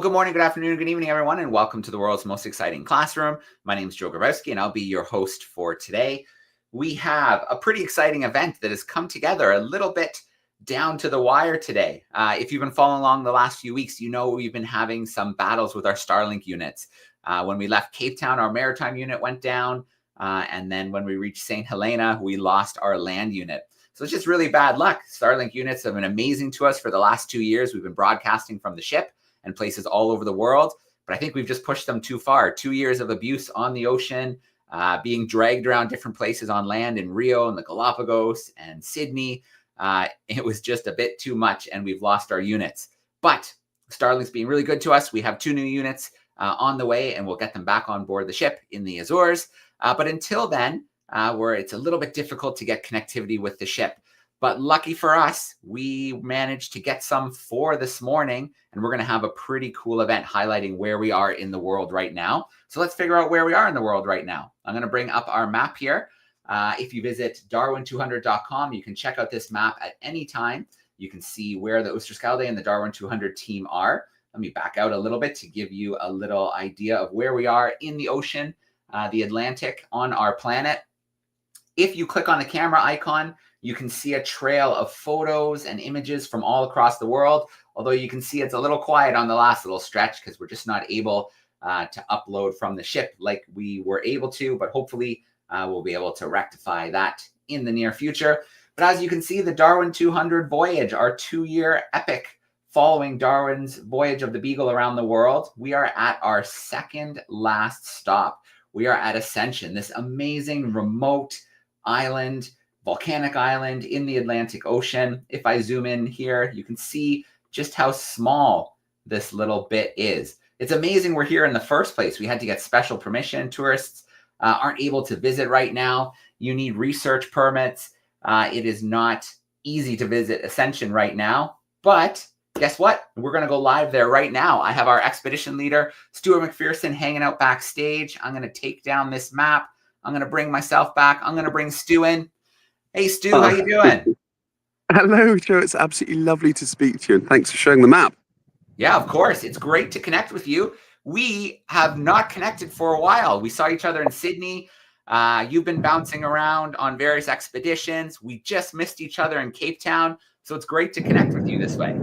good morning, good afternoon, good evening, everyone, and welcome to the world's most exciting classroom. My name is Joe Grabowski, and I'll be your host for today. We have a pretty exciting event that has come together a little bit down to the wire today. If you've been following along the last few weeks, you know we've been having some battles with our Starlink units. When we left Cape Town, our maritime unit went down, and then when we reached St. Helena, we lost our land unit. So it's just really bad luck. Starlink units have been amazing to us for the last 2 years. We've been broadcasting from the ship and places all over the world, but I think we've just pushed them too far. 2 years of abuse on the ocean, being dragged around different places on land in Rio and the Galapagos and Sydney. It was just a bit too much, and we've lost our units. But Starlink's being really good to us. We have 2 new units on the way, and we'll get them back on board the ship in the Azores. But until then, where it's a little bit difficult to get connectivity with the ship. But lucky for us, we managed to get some for this morning, and we're going to have a pretty cool event highlighting where we are in the world right now. So let's figure out where we are in the world right now. I'm going to bring up our map here. If you visit DARWIN200.com, you can check out this map at any time. You can see where the Oosterschelde and the DARWIN200 team are. Let me back out a little bit to give you a little idea of where we are in the ocean, the Atlantic, on our planet. If you click on the camera icon, you can see a trail of photos and images from all across the world, although you can see it's a little quiet on the last little stretch because we're just not able to upload from the ship like we were able to, but hopefully we'll be able to rectify that in the near future. But as you can see, the DARWIN200 Voyage, our 2-year epic following Darwin's Voyage of the Beagle around the world, we are at our second last stop. We are at Ascension, this amazing remote island, volcanic island in the Atlantic Ocean. If I zoom in here, you can see just how small this little bit is. It's amazing we're here in the first place. We had to get special permission. Tourists aren't able to visit right now. You need research permits. It is not easy to visit Ascension right now, but guess what? We're going to go live there right now. I have our expedition leader, Stewart McPherson, hanging out backstage. I'm going to take down this map. I'm going to bring myself back. I'm going to bring Stu in. Hey, Stu, how you doing? Hello, Joe. It's absolutely lovely to speak to you, and thanks for showing the map. Yeah, of course. It's great to connect with you. We have not connected for a while. We saw each other in Sydney. You've been bouncing around on various expeditions. We just missed each other in Cape Town, so it's great to connect with you this way.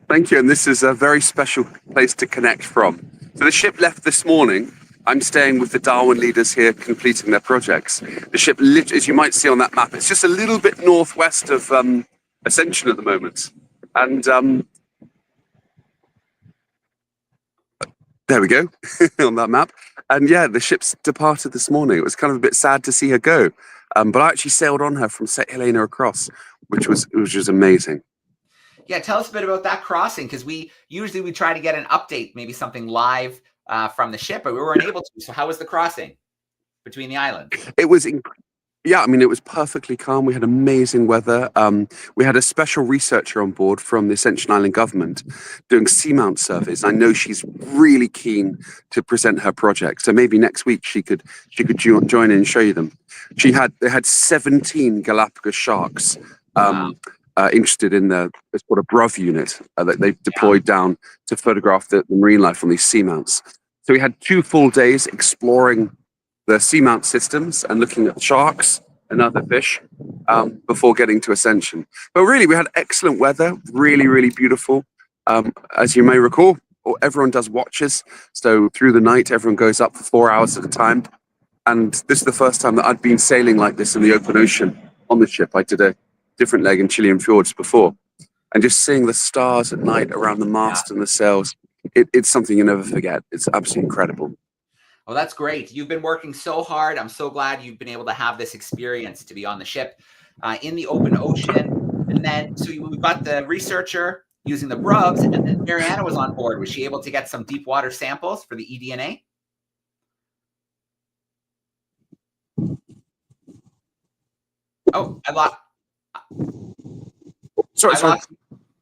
Thank you, and this is a very special place to connect from. So the ship left this morning. I'm staying with the Darwin leaders here completing their projects. The ship, as you might see on that map, it's just a little bit northwest of Ascension at the moment. And there we go, on that map. And yeah, the ship's departed this morning. It was kind of a bit sad to see her go. But I actually sailed on her from St. Helena across, which was amazing. Yeah, tell us a bit about that crossing, because we usually try to get an update, maybe something live from the ship, but we weren't able to. So how was the crossing between the islands? It was, yeah, I mean, it was perfectly calm. We had amazing weather. We had a special researcher on board from the Ascension Island government doing seamount surveys. I know she's really keen to present her project. So maybe next week she could join in and show you them. They had 17 Galapagos sharks interested in it's called a BRUV unit that they've deployed down to photograph the marine life on these seamounts. So we had 2 full days exploring the seamount systems and looking at sharks and other fish before getting to Ascension. But really, we had excellent weather, really, really beautiful. As you may recall, everyone does watches. So through the night, everyone goes up for 4 hours at a time. And this is the first time that I'd been sailing like this in the open ocean on the ship. I did a different leg in Chilean fjords before. And just seeing the stars at night around the mast and the sails, it's something you never forget. It's absolutely incredible. Well, that's great. You've been working so hard. I'm so glad you've been able to have this experience to be on the ship in the open ocean. And then, so we've got the researcher using the BRUVs, and then Mariana was on board. Was she able to get some deep water samples for the eDNA? Oh,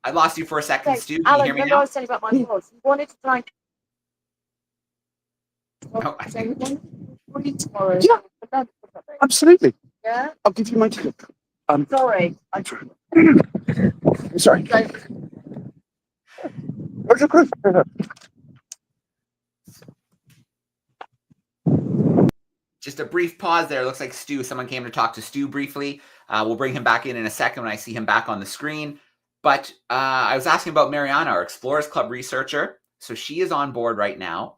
I lost you for a second, Stu. Can you hear me now? I was telling you about my horse. You wanted to try. Yeah, absolutely. Yeah. I'll give you my tip. Sorry. Sorry. just a brief pause there. It looks like Stu, someone came to talk to Stu briefly. We'll bring him back in a second when I see him back on the screen. But I was asking about Mariana, our Explorers Club researcher. So she is on board right now,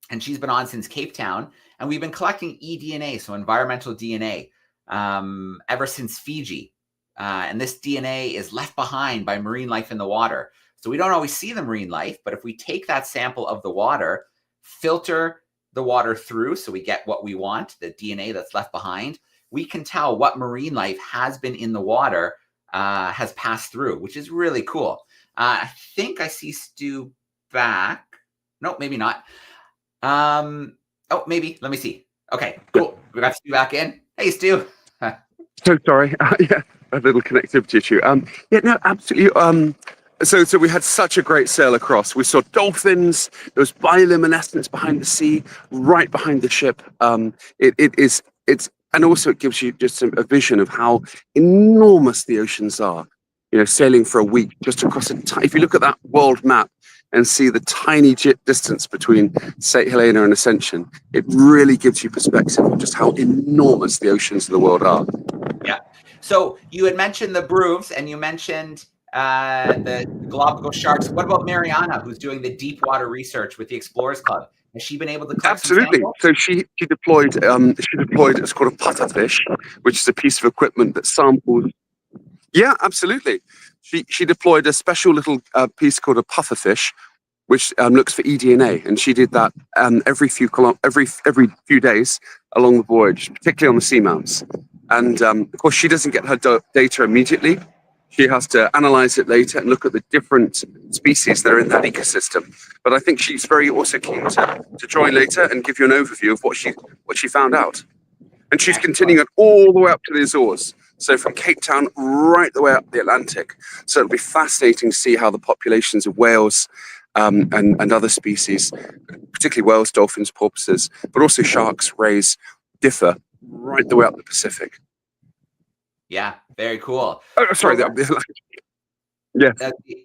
and she's been on since Cape Town. And we've been collecting eDNA, so environmental DNA, ever since Fiji. And this DNA is left behind by marine life in the water. So we don't always see the marine life, but if we take that sample of the water, filter the water through so we get what we want, the DNA that's left behind, we can tell what marine life has been in the water, has passed through, which is really cool. I think I see Stu back. No, maybe not. Oh, maybe. Let me see. Okay, cool. We got Stu back in. Hey, Stu. So sorry. Yeah, a little connectivity issue. Yeah, no, absolutely. So we had such a great sail across. We saw dolphins. There was bioluminescence behind the sea, right behind the ship. And also it gives you just a vision of how enormous the oceans are. You know, sailing for a week just across if you look at that world map and see the tiny distance between St. Helena and Ascension, it really gives you perspective of just how enormous the oceans of the world are. Yeah. So you had mentioned the Brooves and you mentioned the Galapagos sharks. What about Mariana, who's doing the deep water research with the Explorers Club? Has she been able to collect Absolutely. So she deployed it's called a pufferfish, which is a piece of equipment that samples. Yeah, absolutely. She deployed a special little piece called a pufferfish, which looks for eDNA, and she did that every few days along the voyage, particularly on the seamounts. And of course, she doesn't get her data immediately. She has to analyze it later and look at the different species that are in that ecosystem. But I think she's very also keen to join later and give you an overview of what she found out. And she's continuing it all the way up to the Azores. So from Cape Town right the way up the Atlantic. So it'll be fascinating to see how the populations of whales and other species, particularly whales, dolphins, porpoises, but also sharks, rays, differ right the way up the Pacific. Yeah, very cool. Oh, sorry. Yeah.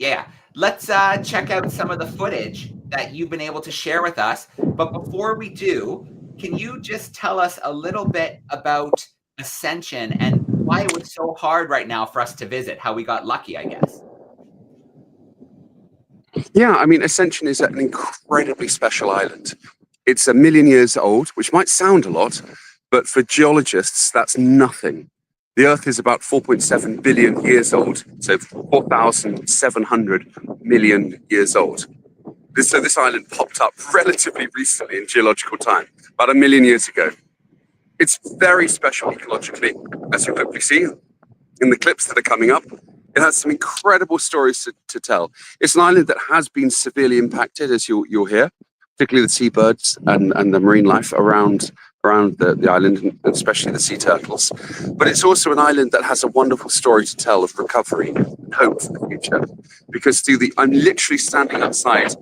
Yeah. Let's check out some of the footage that you've been able to share with us. But before we do, can you just tell us a little bit about Ascension and why it was so hard right now for us to visit, how we got lucky, I guess? Yeah, I mean, Ascension is an incredibly special island. It's 1 million years old, which might sound a lot, but for geologists, that's nothing. The Earth is about 4.7 billion years old, so 4,700 million years old. So this island popped up relatively recently in geological time, about 1 million years ago. It's very special ecologically, as you'll hopefully see in the clips that are coming up. It has some incredible stories to tell. It's an island that has been severely impacted, as you'll hear, particularly the seabirds and the marine life around the island, and especially the sea turtles. But it's also an island that has a wonderful story to tell of recovery and hope for the future. Because I'm literally standing outside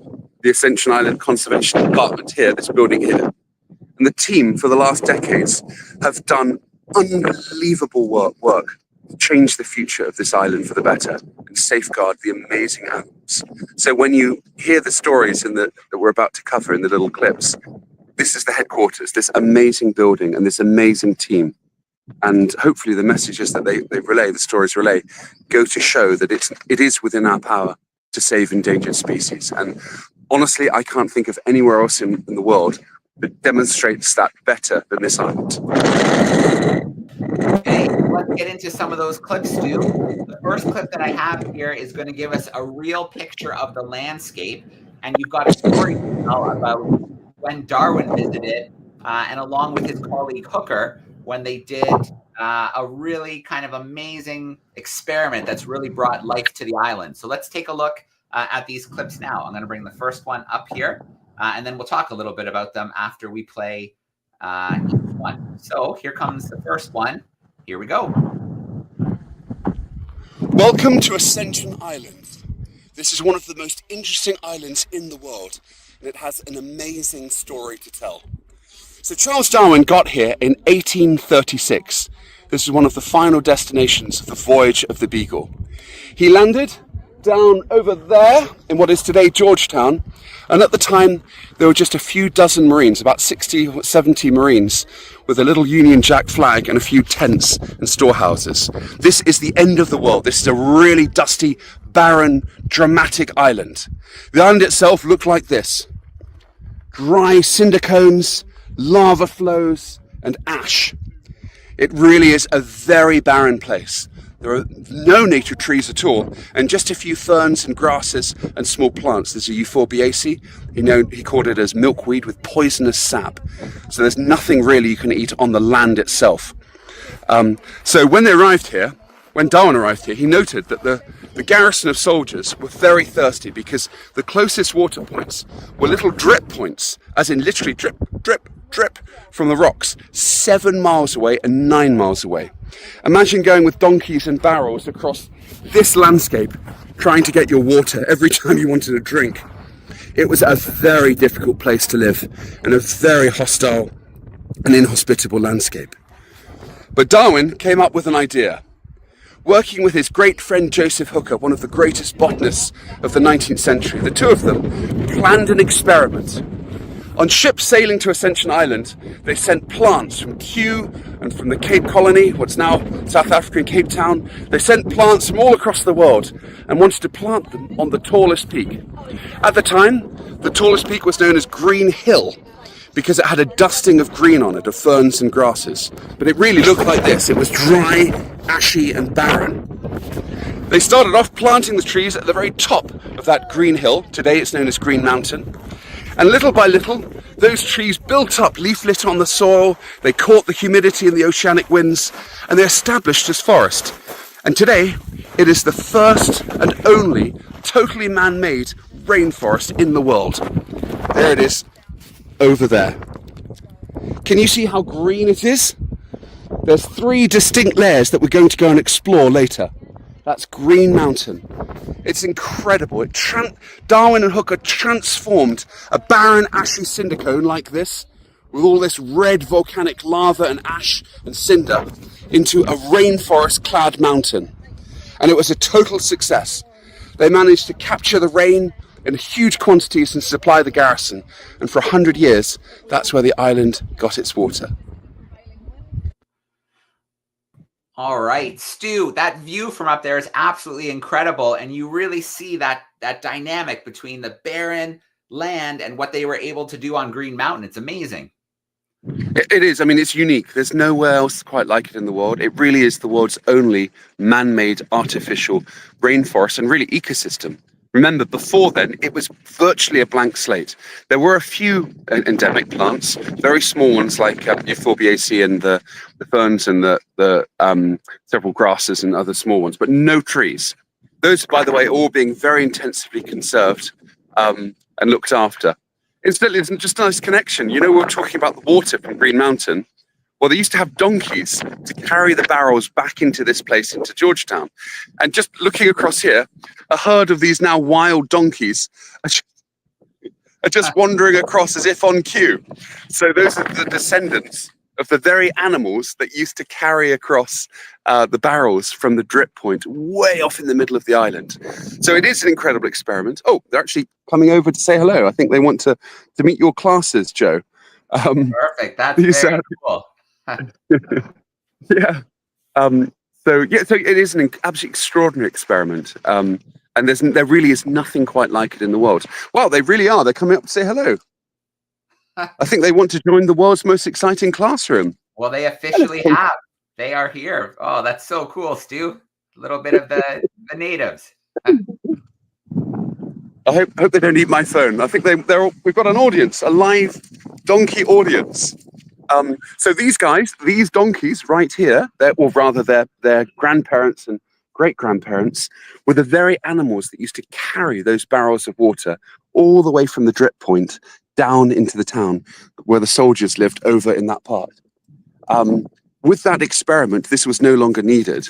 the Ascension Island Conservation Department here, this building here. And the team for the last decades have done unbelievable work to change the future of this island for the better and safeguard the amazing animals. So when you hear the stories that we're about to cover in the little clips, this is the headquarters, this amazing building and this amazing team. And hopefully the messages that they relay, the stories relay, go to show that it is within our power to save endangered species. And honestly, I can't think of anywhere else in the world that demonstrates that better than this island. Okay, let's get into some of those clips, Stu. The first clip that I have here is going to give us a real picture of the landscape. And you've got a story to tell about when Darwin visited, and along with his colleague Hooker, when they did a really kind of amazing experiment that's really brought life to the island. So let's take a look at these clips now. I'm going to bring the first one up here, and then we'll talk a little bit about them after we play each one. So here comes the first one. Here we go. Welcome to Ascension Island. This is one of the most interesting islands in the world, and it has an amazing story to tell. So Charles Darwin got here in 1836. This is one of the final destinations of the Voyage of the Beagle. He landed down over there in what is today Georgetown. And at the time, there were just a few dozen Marines, about 60 or 70 Marines, with a little Union Jack flag and a few tents and storehouses. This is the end of the world. This is a really dusty, barren, dramatic island. The island itself looked like this. Dry cinder cones, lava flows, and ash. It really is a very barren place. There are no native trees at all, and just a few ferns and grasses and small plants. There's a euphorbiaceae. He called it as milkweed with poisonous sap. So there's nothing really you can eat on the land itself. So when they arrived here, when Darwin arrived here, he noted that the garrison of soldiers were very thirsty because the closest water points were little drip points, as in literally drip, drip, drip from the rocks, 7 miles away and 9 miles away. Imagine going with donkeys and barrels across this landscape trying to get your water every time you wanted a drink. It was a very difficult place to live and a very hostile and inhospitable landscape. But Darwin came up with an idea. Working with his great friend Joseph Hooker, one of the greatest botanists of the 19th century, the two of them planned an experiment. On ships sailing to Ascension Island, they sent plants from Kew and from the Cape Colony, what's now South African Cape Town. They sent plants from all across the world and wanted to plant them on the tallest peak. At the time, the tallest peak was known as Green Hill because it had a dusting of green on it, of ferns and grasses. But it really looked like this. It was dry, ashy and barren. They started off planting the trees at the very top of that Green Hill. Today it's known as Green Mountain. And little by little, those trees built up leaf litter on the soil, they caught the humidity in the oceanic winds, and they established as forest. And today, it is the first and only totally man-made rainforest in the world. There it is, over there. Can you see how green it is? There's 3 distinct layers that we're going to go and explore later. That's Green Mountain. It's incredible. Darwin and Hooker transformed a barren, ashy cinder cone like this, with all this red volcanic lava and ash and cinder, into a rainforest-clad mountain. And it was a total success. They managed to capture the rain in huge quantities and supply the garrison. And for 100 years, that's where the island got its water. All right, Stu, that view from up there is absolutely incredible. And you really see that dynamic between the barren land and what they were able to do on Green Mountain. It's amazing. It is. I mean, it's unique. There's nowhere else quite like it in the world. It really is the world's only man-made artificial rainforest and really ecosystem. Remember, before then, it was virtually a blank slate. There were a few endemic plants, very small ones like Euphorbiaceae and the ferns and the several grasses and other small ones, but no trees. Those, by the way, all being very intensively conserved and looked after. Incidentally, it's just a nice connection. You know, we were talking about the water from Green Mountain. Well, they used to have donkeys to carry the barrels back into this place, into Georgetown. And just looking across here, a herd of these now wild donkeys are just wandering across as if on cue. So those are the descendants of the very animals that used to carry across the barrels from the drip point way off in the middle of the island. So it is an incredible experiment. Oh, they're actually coming over to say hello. I think they want to meet your classes, Joe. Perfect. That's very cool. Yeah. So it is an absolutely extraordinary experiment. And there really is nothing quite like it in the world. Well, they really are. They're coming up to say hello. I think they want to join the world's most exciting classroom. Well, they officially have. They are here. Oh, that's so cool, Stu. A little bit of the natives. I hope they don't eat my phone. I think we've got an audience, a live donkey audience. So these donkeys right here, their grandparents and great-grandparents were the very animals that used to carry those barrels of water all the way from the drip point down into the town where the soldiers lived over in that part. With that experiment, this was no longer needed.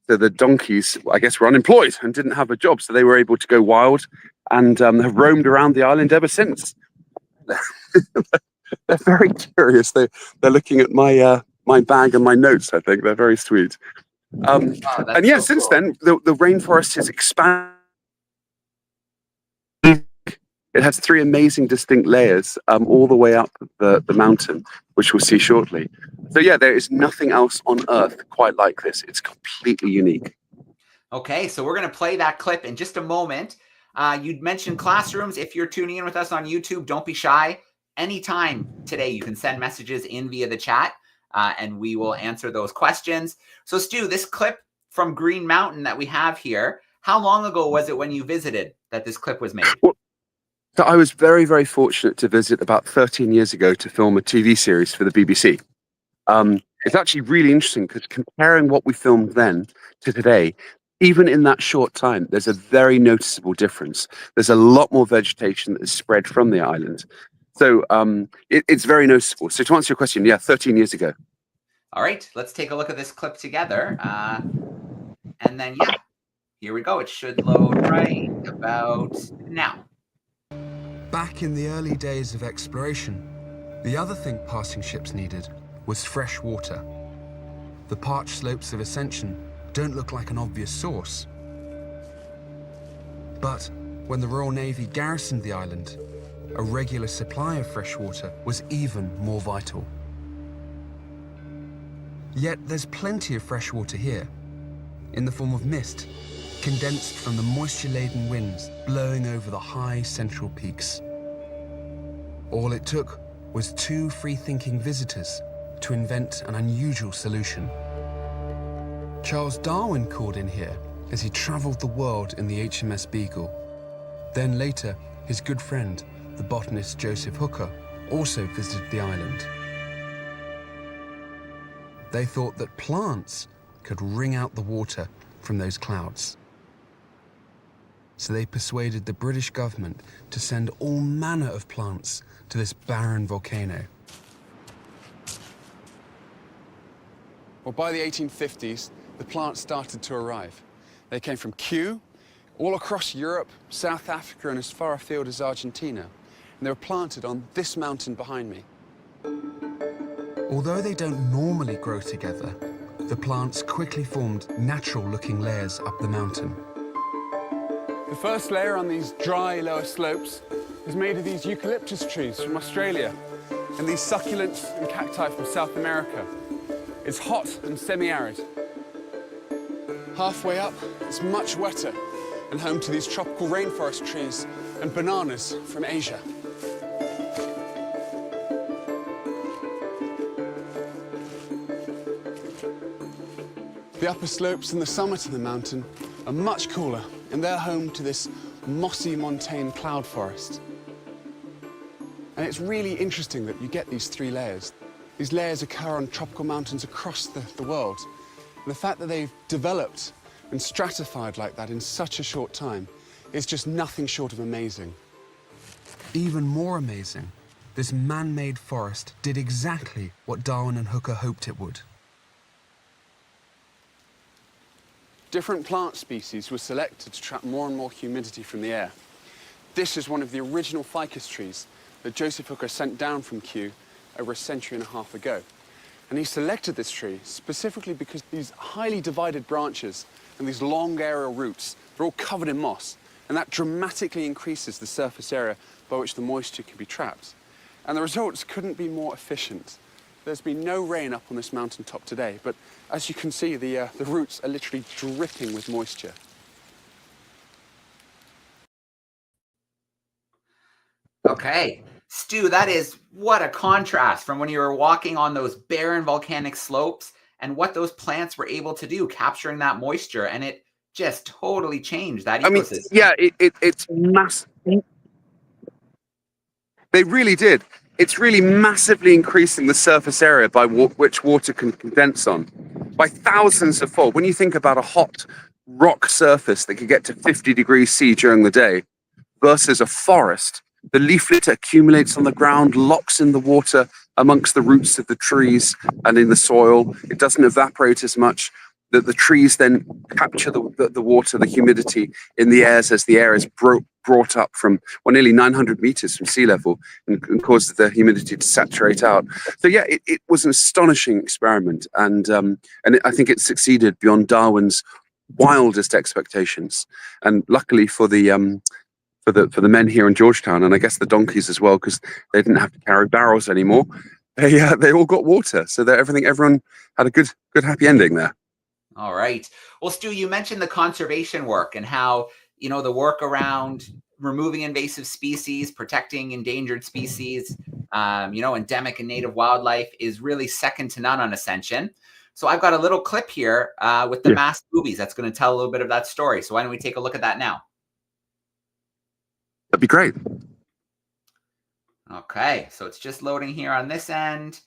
So the donkeys, I guess, were unemployed and didn't have a job. So they were able to go wild and have roamed around the island ever since. They're very curious. They're looking at my bag and my notes, I think. They're very sweet. And yeah, since then, the rainforest has expanded It has three amazing distinct layers all the way up the mountain, which we'll see shortly. So yeah, there is nothing else on Earth quite like this. It's completely unique. Okay, so we're going to play that clip in just a moment. You'd mentioned classrooms. If you're tuning in with us on YouTube, don't be shy. Anytime today, you can send messages in via the chat, and we will answer those questions. So Stu, this clip from Green Mountain that we have here, how long ago was it when you visited that this clip was made? Well, so I was very, very fortunate to visit about 13 years ago to film a TV series for the BBC. It's actually really interesting because comparing what we filmed then to today, even in that short time, there's a very noticeable difference. There's a lot more vegetation that is spread from the island. So it's very noticeable. So to answer your question, yeah, 13 years ago. All right, let's take a look at this clip together. And then, yeah, here we go. It should load right about now. Back in the early days of exploration, the other thing passing ships needed was fresh water. The parched slopes of Ascension don't look like an obvious source. But when the Royal Navy garrisoned the island, a regular supply of fresh water was even more vital. Yet there's plenty of fresh water here, in the form of mist, condensed from the moisture-laden winds blowing over the high central peaks. All it took was two free-thinking visitors to invent an unusual solution. Charles Darwin called in here as he traveled the world in the HMS Beagle. Then later, his good friend, the botanist Joseph Hooker, also visited the island. They thought that plants could wring out the water from those clouds. So they persuaded the British government to send all manner of plants to this barren volcano. Well, by the 1850s, the plants started to arrive. They came from Kew, all across Europe, South Africa, and as far afield as Argentina. And they were planted on this mountain behind me. Although they don't normally grow together, the plants quickly formed natural-looking layers up the mountain. The first layer on these dry lower slopes is made of these eucalyptus trees from Australia and these succulents and cacti from South America. It's hot and semi-arid. Halfway up, it's much wetter and home to these tropical rainforest trees and bananas from Asia. The upper slopes and the summit of the mountain are much cooler, and they're home to this mossy montane cloud forest. And it's really interesting that you get these three layers. These layers occur on tropical mountains across the world. And the fact that they've developed and stratified like that in such a short time is just nothing short of amazing. Even more amazing, this man-made forest did exactly what Darwin and Hooker hoped it would. Different plant species were selected to trap more and more humidity from the air. This is one of the original ficus trees that Joseph Hooker sent down from Kew over a century and a half ago. And he selected this tree specifically because these highly divided branches and these long aerial roots, they're all covered in moss, and that dramatically increases the surface area by which the moisture can be trapped. And the results couldn't be more efficient. There's been no rain up on this mountaintop today, but as you can see, the roots are literally dripping with moisture. Okay, Stu, that is what a contrast from when you were walking on those barren volcanic slopes and what those plants were able to do, capturing that moisture, and it just totally changed that ecosystem. Yeah, it's massive. They really did. It's really massively increasing the surface area by which water can condense on by thousands of fold. When you think about a hot rock surface that could get to 50 degrees C during the day versus a forest, the leaflet accumulates on the ground, locks in the water amongst the roots of the trees and in the soil. It doesn't evaporate as much. That the trees then capture the water, the humidity in the airs as the air is brought up from nearly 900 meters from sea level and causes the humidity to saturate out. So yeah, it was an astonishing experiment, and I think it succeeded beyond Darwin's wildest expectations. And luckily for the for the men here in Georgetown, and I guess the donkeys as well, because they didn't have to carry barrels anymore. They all got water, so that everyone had a good happy ending there. All right. Well, Stu, you mentioned the conservation work and how, the work around removing invasive species, protecting endangered species, endemic and native wildlife is really second to none on Ascension. So I've got a little clip here with the masked boobies that's going to tell a little bit of that story. So why don't we take a look at that now? That'd be great. Okay, so it's just loading here on this end,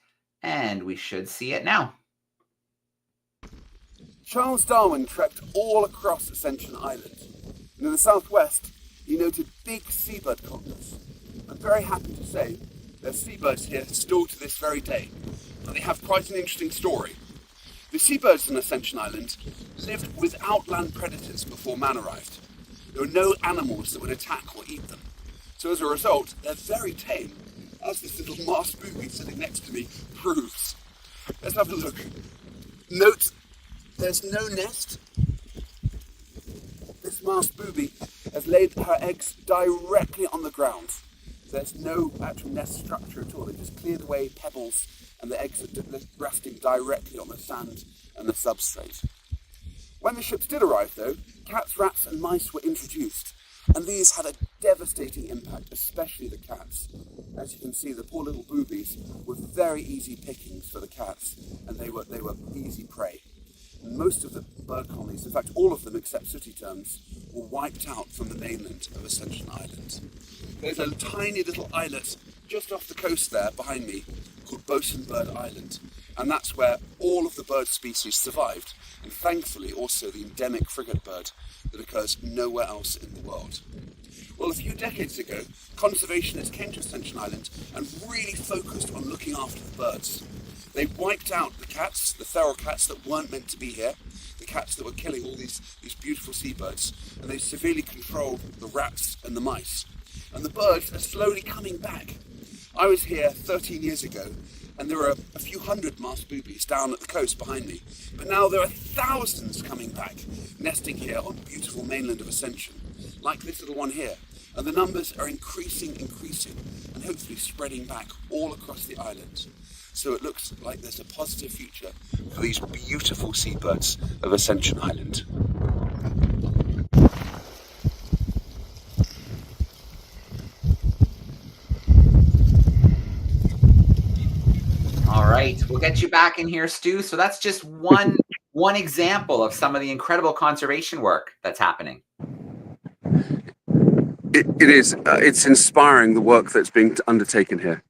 and we should see it now. Charles Darwin trekked all across Ascension Island, and in the southwest he noted big seabird colonies. I'm very happy to say there's seabirds here still to this very day, and they have quite an interesting story. The seabirds on Ascension Island lived without land predators before man arrived. There were no animals that would attack or eat them. So as a result, they're very tame, as this little masked booby sitting next to me proves. Let's have a look. Note, there's no nest. This masked booby has laid her eggs directly on the ground. There's no actual nest structure at all. They just cleared away pebbles and the eggs are resting directly on the sand and the substrate. When the ships did arrive though, cats, rats and mice were introduced, and these had a devastating impact, especially the cats. As you can see, the poor little boobies were very easy pickings for the cats, and they were easy prey. And most of the bird colonies, in fact all of them except sooty terns, were wiped out from the mainland of Ascension Island. There's a tiny little islet just off the coast there behind me called Bosun Bird Island, and that's where all of the bird species survived, and thankfully also the endemic frigate bird that occurs nowhere else in the world. Well, a few decades ago, conservationists came to Ascension Island and really focused on looking after the birds. They wiped out the cats, the feral cats that weren't meant to be here, the cats that were killing all these beautiful seabirds, and they severely controlled the rats and the mice. And the birds are slowly coming back. I was here 13 years ago, and there were a few hundred masked boobies down at the coast behind me. But now there are thousands coming back, nesting here on the beautiful mainland of Ascension, like this little one here. And the numbers are increasing, and hopefully spreading back all across the island. So it looks like there's a positive future for these beautiful seabirds of Ascension Island. All right, we'll get you back in here, Stu. So that's just one example of some of the incredible conservation work that's happening. It is. It's inspiring, the work that's being undertaken here.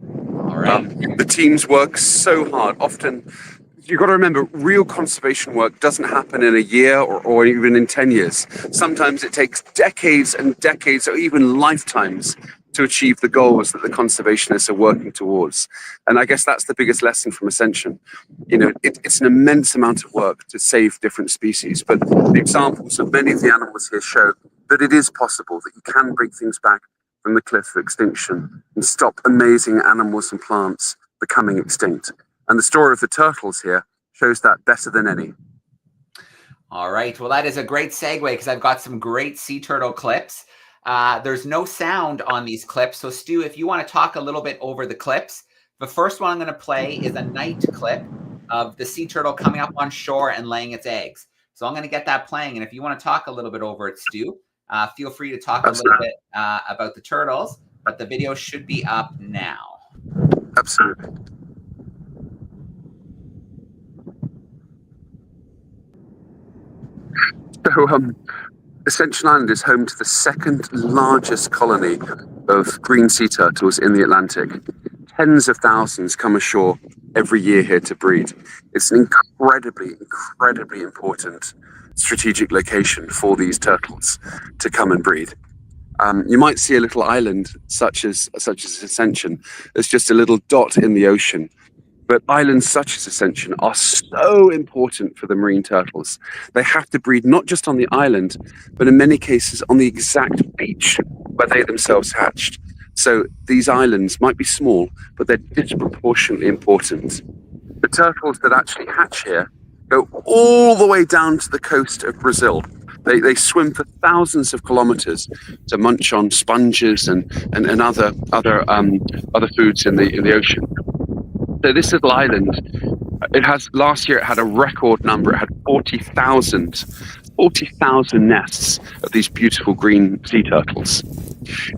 All right. The teams work so hard. Often, you've got to remember, real conservation work doesn't happen in a year or even in 10 years. Sometimes it takes decades and decades or even lifetimes to achieve the goals that the conservationists are working towards. And I guess that's the biggest lesson from Ascension. It's an immense amount of work to save different species, but the examples of many of the animals here show that it is possible, that you can bring things back from the cliff of extinction and stop amazing animals and plants becoming extinct. And the story of the turtles here shows that better than any. All right. Well, that is a great segue because I've got some great sea turtle clips. There's no sound on these clips. So Stu, if you want to talk a little bit over the clips, the first one I'm going to play is a night clip of the sea turtle coming up on shore and laying its eggs. So I'm going to get that playing. And if you want to talk a little bit over it, Stu, feel free to talk a little bit about the turtles, but the video should be up now. Absolutely. So, Ascension Island is home to the second largest colony of green sea turtles in the Atlantic. Tens of thousands come ashore every year here to breed. It's an incredibly important strategic location for these turtles to come and breed. You might see a little island such as Ascension as just a little dot in the ocean. But islands such as Ascension are so important for the marine turtles. They have to breed not just on the island, but in many cases on the exact beach where they themselves hatched. So these islands might be small, but they're disproportionately important. The turtles that actually hatch here go all the way down to the coast of Brazil. They swim for thousands of kilometers to munch on sponges and other foods in the ocean. So this little island, last year it had a record number. It had 40,000 nests of these beautiful green sea turtles.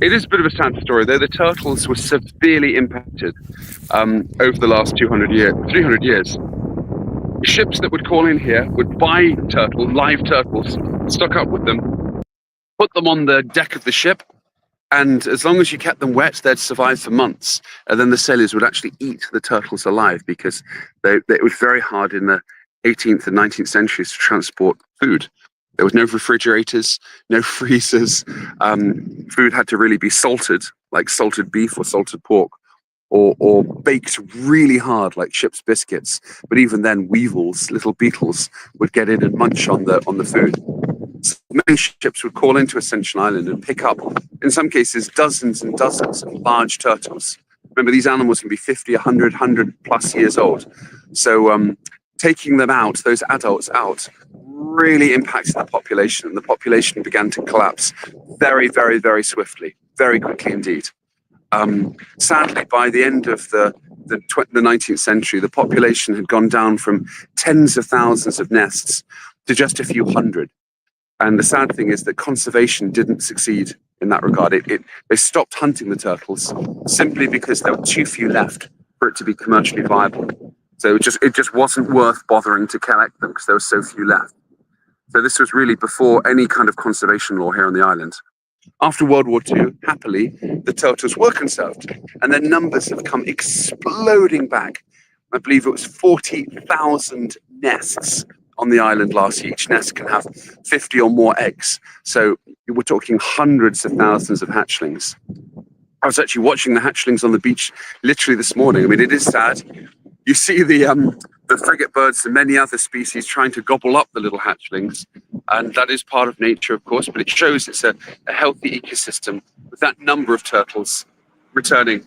It is a bit of a sad story, though. The turtles were severely impacted over the last 300 years. Ships that would call in here would buy live turtles, stock up with them, put them on the deck of the ship, and as long as you kept them wet, they'd survive for months. And then the sailors would actually eat the turtles alive, because it was very hard in the 18th and 19th centuries to transport food. There was no refrigerators, no freezers. Food had to really be salted, like salted beef or salted pork, or baked really hard, like ship's biscuits. But even then, weevils, little beetles, would get in and munch on the food. So many ships would call into Ascension Island and pick up, in some cases, dozens and dozens of large turtles. Remember, these animals can be 50, 100 plus years old. So taking them out, those adults out, really impacted the population, and the population began to collapse very, very, very swiftly, very quickly indeed. Sadly, by the end of the 19th century, the population had gone down from tens of thousands of nests to just a few hundred. And the sad thing is that conservation didn't succeed in that regard. They stopped hunting the turtles simply because there were too few left for it to be commercially viable. So it just wasn't worth bothering to collect them because there were so few left. So this was really before any kind of conservation law here on the island. After World War II, happily, the turtles were conserved, and their numbers have come exploding back. I believe it was 40,000 nests on the island last year. Each nest can have 50 or more eggs. So we're talking hundreds of thousands of hatchlings. I was actually watching the hatchlings on the beach literally this morning. I mean, it is sad. You see the frigate birds and many other species trying to gobble up the little hatchlings. And that is part of nature, of course, but it shows it's a healthy ecosystem with that number of turtles returning.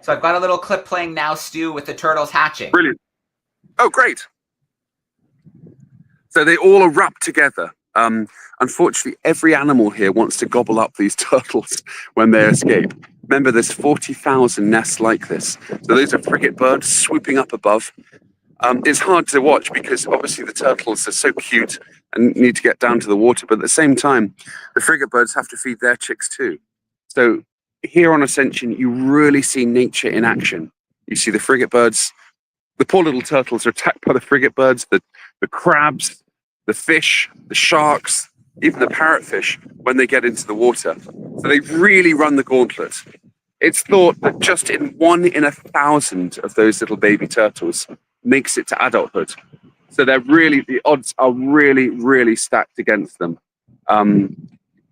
So I've got a little clip playing now, Stu, with the turtles hatching. Brilliant. Oh, great. So they all are wrapped together. Unfortunately, every animal here wants to gobble up these turtles when they escape. Remember, there's 40,000 nests like this. So those are frigate birds swooping up above. It's hard to watch because obviously the turtles are so cute and need to get down to the water. But at the same time, the frigate birds have to feed their chicks too. So here on Ascension, you really see nature in action. You see the frigate birds. The poor little turtles are attacked by the frigate birds, the crabs, the fish, the sharks, even the parrotfish when they get into the water. So they really run the gauntlet. It's thought that just in 1 in 1,000 of those little baby turtles makes it to adulthood. So the odds are really, really stacked against them.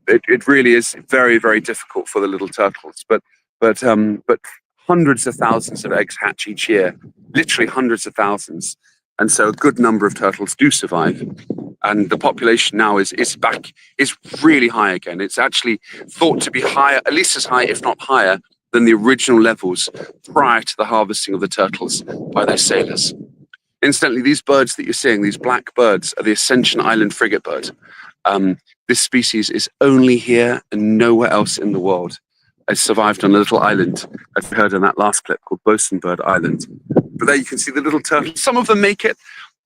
It really is very, very difficult for the little turtles. But hundreds of thousands of eggs hatch each year, literally hundreds of thousands. And so a good number of turtles do survive. And the population now is really high again. It's actually thought to be higher, at least as high, if not higher, than the original levels prior to the harvesting of the turtles by their sailors. Incidentally, these birds that you're seeing, these black birds, are the Ascension Island frigate bird. This species is only here and nowhere else in the world. It survived on a little island, as we heard in that last clip, called Bosunbird Island. But there you can see the little turtles. Some of them make it.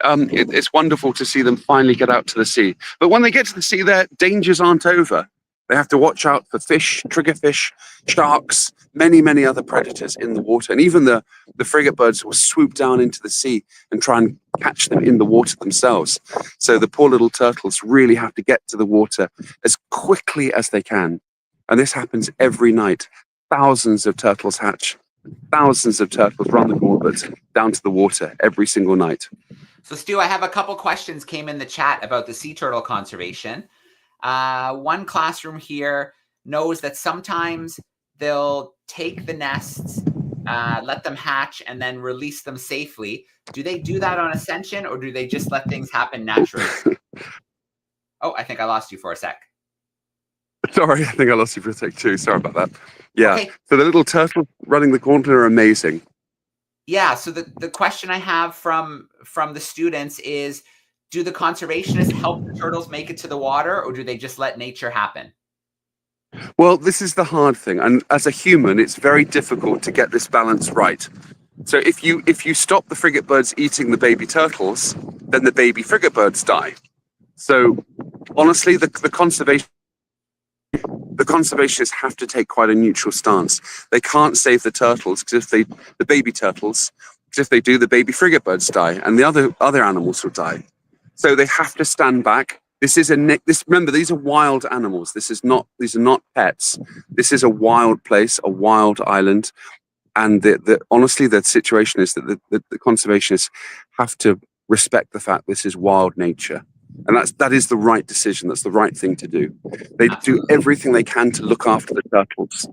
It's wonderful to see them finally get out to the sea. But when they get to the sea, their dangers aren't over. They have to watch out for fish, triggerfish, sharks, many, many other predators in the water. And even the frigate birds will swoop down into the sea and try and catch them in the water themselves. So the poor little turtles really have to get to the water as quickly as they can. And this happens every night. Thousands of turtles hatch. Thousands of turtles run the gauntlet down to the water every single night. So, Stu, I have a couple questions came in the chat about the sea turtle conservation. One classroom here knows that sometimes they'll take the nests, let them hatch, and then release them safely. Do they do that on Ascension, or do they just let things happen naturally? Oh, I think I lost you for a sec. Sorry, I think I lost you for a sec too. Sorry about that. Yeah, okay. So the little turtles running the gauntlet are amazing. Yeah, so the question I have from the students is, Do the conservationists help the turtles make it to the water, or do they just let nature happen? Well, this is the hard thing, and as a human, it's very difficult to get this balance right. So if you stop the frigate birds eating the baby turtles, then the baby frigate birds die. So honestly, the conservationists have to take quite a neutral stance. They can't save the turtles because the baby turtles, because if they do, the baby frigate birds die, and the other animals will die. So they have to stand back. Remember, these are wild animals. These are not pets. This is a wild place, a wild island. And honestly, the situation is that the conservationists have to respect the fact this is wild nature. And that is the right decision. That's the right thing to do. They do everything they can to look after the turtles.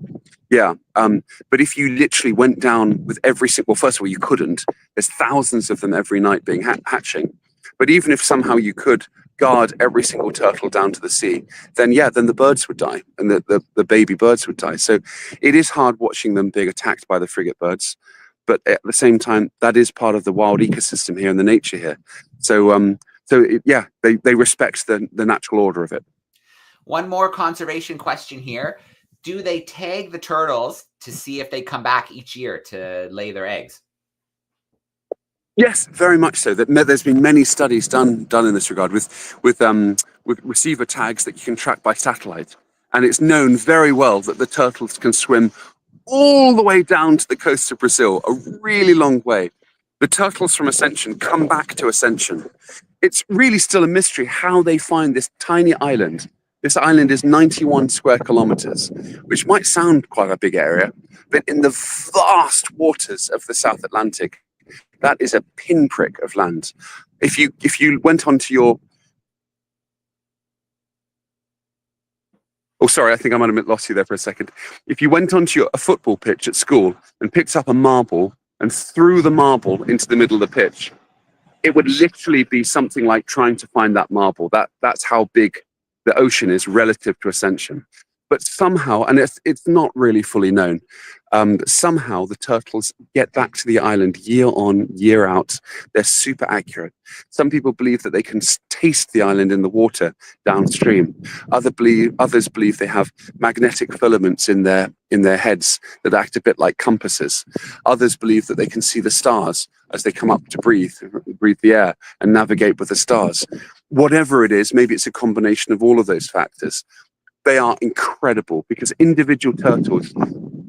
Yeah. But if you literally went down with every single, well, first of all, you couldn't. There's thousands of them every night being hatching. But even if somehow you could guard every single turtle down to the sea, then the birds would die, and the baby birds would die. So it is hard watching them being attacked by the frigate birds. But at the same time, that is part of the wild ecosystem here and the nature here. So they respect the natural order of it. One more conservation question here. Do they tag the turtles to see if they come back each year to lay their eggs? Yes, very much so. There's been many studies done in this regard with receiver tags that you can track by satellite, and it's known very well that the turtles can swim all the way down to the coast of Brazil, a really long way. The turtles from Ascension come back to Ascension. It's really still a mystery how they find this tiny island. This island is 91 square kilometers, which might sound quite a big area, but in the vast waters of the South Atlantic, that is a pinprick of land. If you went onto your... Oh, sorry, I think I might have lost you there for a second. If you went onto a football pitch at school and picked up a marble and threw the marble into the middle of the pitch, it would literally be something like trying to find that marble. That's how big the ocean is relative to Ascension. But somehow, and it's not really fully known, somehow the turtles get back to the island year on, year out. They're super accurate. Some people believe that they can taste the island in the water downstream. Others believe they have magnetic filaments in their heads that act a bit like compasses. Others believe that they can see the stars as they come up to breathe the air and navigate with the stars. Whatever it is, maybe it's a combination of all of those factors. They are incredible because individual turtles,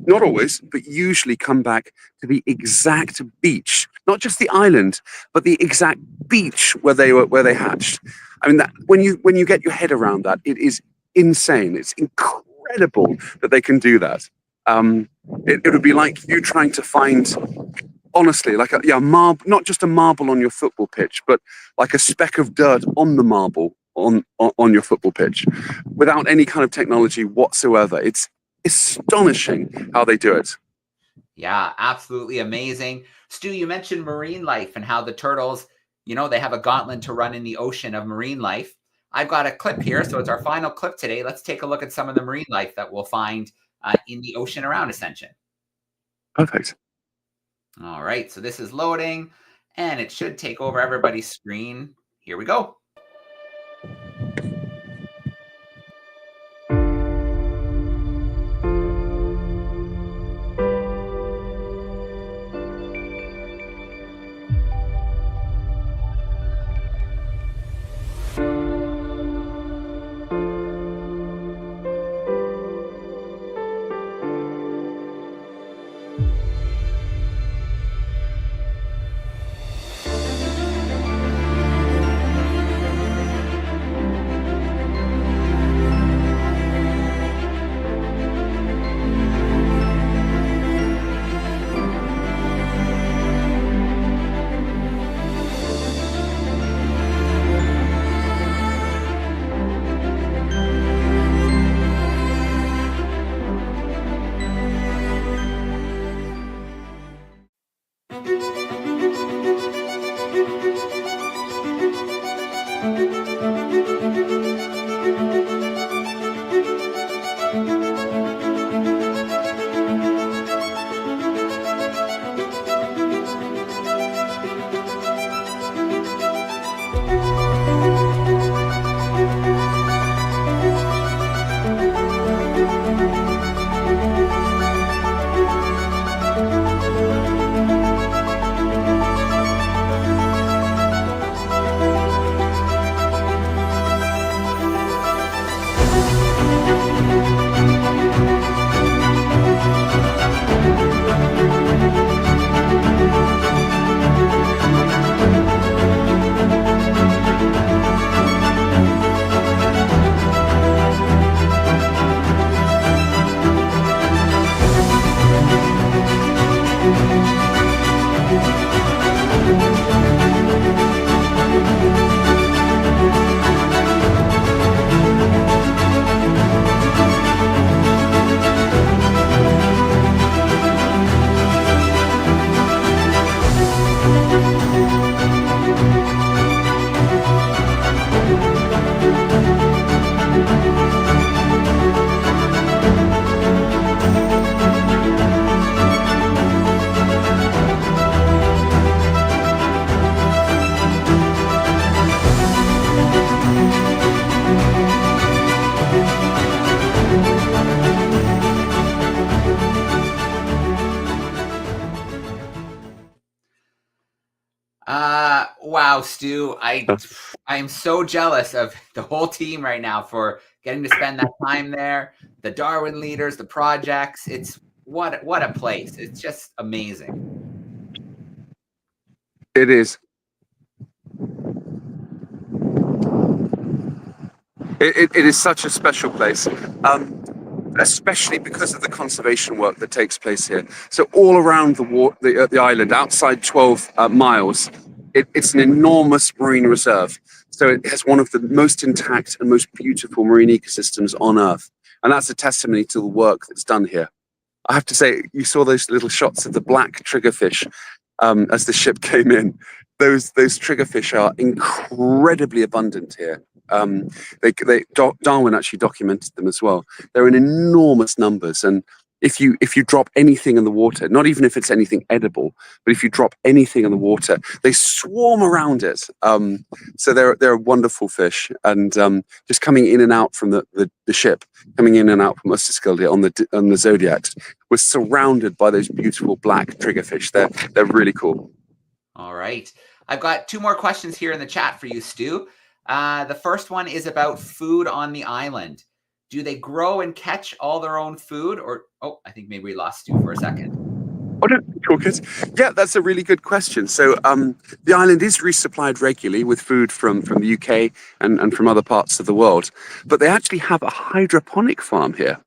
not always, but usually come back to the exact beach, not just the island, but the exact beach where they hatched. I mean, that when you get your head around that, it is insane. It's incredible that they can do that. It would be like you trying to find, honestly, like a marble, not just a marble on your football pitch, but like a speck of dirt on the marble on your football pitch without any kind of technology whatsoever. It's astonishing how they do it. Yeah, absolutely amazing. Stu, you mentioned marine life and how the turtles, they have a gauntlet to run in the ocean of marine life. I've got a clip here, so it's our final clip today. Let's take a look at some of the marine life that we'll find in the ocean around Ascension. Perfect. All right, so this is loading, and it should take over everybody's screen. Here we go. Wow, Stu, I am so jealous of the whole team right now for getting to spend that time there. The Darwin leaders, the projects. It's what a place. It's just amazing. It is. It is such a special place, especially because of the conservation work that takes place here. So all around the island, outside 12 miles, it's an enormous marine reserve. So it has one of the most intact and most beautiful marine ecosystems on Earth. And that's a testimony to the work that's done here. I have to say, you saw those little shots of the black triggerfish as the ship came in. Those triggerfish are incredibly abundant here. Darwin actually documented them as well. They're in enormous numbers, and if you drop anything in the water, not even if it's anything edible, but if you drop anything in the water, they swarm around it. So they're wonderful fish, and just coming in and out from the ship, coming in and out from Oosterschelde on the Zodiac, was surrounded by those beautiful black triggerfish. They're really cool. All right, I've got two more questions here in the chat for you, Stu. The first one is about food on the island. Do they grow and catch all their own food, or I think maybe we lost Stu for a second. Oh, no, cool, kids. Yeah, that's a really good question. So the island is resupplied regularly with food from the UK and from other parts of the world, but they actually have a hydroponic farm here.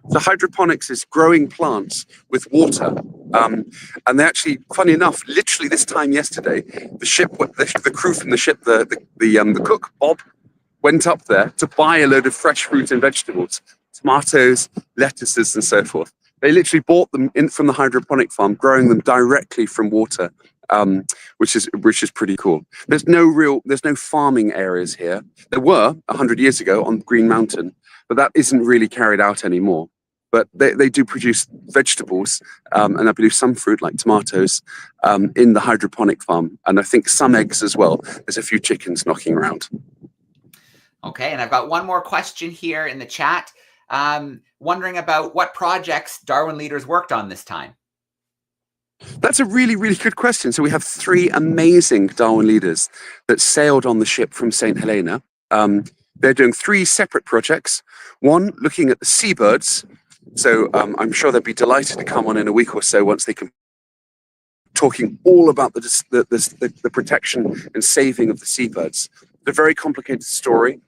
So hydroponics is growing plants with water. And they actually, funny enough, literally this time yesterday, the crew from the ship, the cook, Bob, went up there to buy a load of fresh fruit and vegetables, tomatoes, lettuces, and so forth. They literally bought them in from the hydroponic farm, growing them directly from water, which is pretty cool. There's no farming areas here. There were 100 years ago on Green Mountain, but that isn't really carried out anymore. But they do produce vegetables, and I believe some fruit like tomatoes in the hydroponic farm, and I think some eggs as well. There's a few chickens knocking around. Okay, and I've got one more question here in the chat, wondering about what projects Darwin leaders worked on this time. That's a really, really good question. So we have 3 amazing Darwin leaders that sailed on the ship from St. Helena. They're doing 3 separate projects. One, looking at the seabirds. So I'm sure they'll be delighted to come on in a week or so once they can, talking all about the protection and saving of the seabirds. It's a very complicated story.